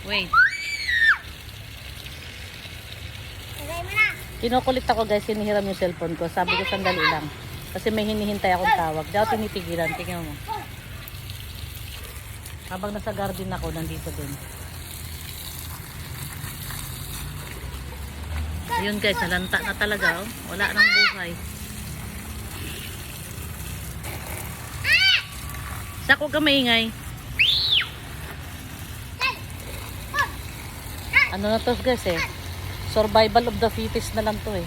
Wait. Kinukulit ako guys, hinihiram yung cellphone ko. Sabi ko sandali lang. Kasi may hinihintay akong tawag. Di ako tinitigilan. Tingnan mo. Habang nasa garden ako, nandito din. Ayun guys, nalanta na talaga. Oh. Wala nang buhay. Sako ka maingay. Ano na to guys eh. Survival of the fittest na lang to eh.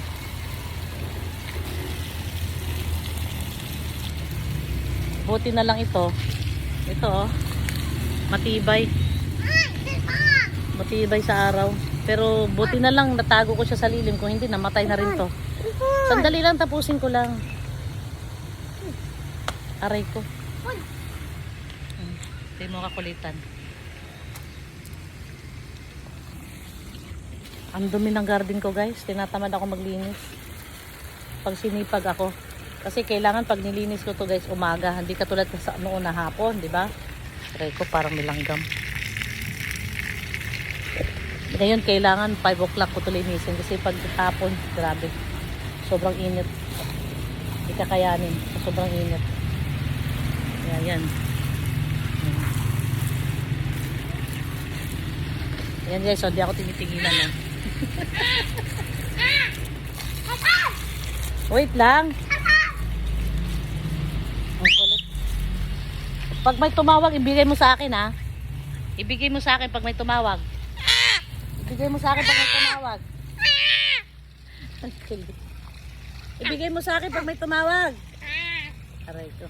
Buti na lang ito. Ito oh. Matibay. Matibay sa araw. Pero buti na lang natago ko siya sa lilim. Kung hindi namatay na rin to. Sandali lang, tapusin ko lang. Aray ko. Hindi mo kakulitan. Ang dumi ng garden ko guys. Tinatamad ako maglinis. Pag sinipag ako. Kasi kailangan pag nilinis ko to guys umaga. Hindi katulad sa noon na hapon. Diba? Try ko parang nilanggam. Ngayon kailangan 5 o'clock ko to linisin. Kasi pag hapon grabe. Sobrang init. Hindi kakayanin. Sobrang init. Yan. Yan guys. So di ako tinitigilan eh. Wait lang. Ang kulit. Pag may tumawag, ibigay mo sa akin ha. Ibigay mo sa akin pag may tumawag. Ibigay mo sa akin pag may tumawag. Ibigay mo sa akin pag may tumawag. Aray ko.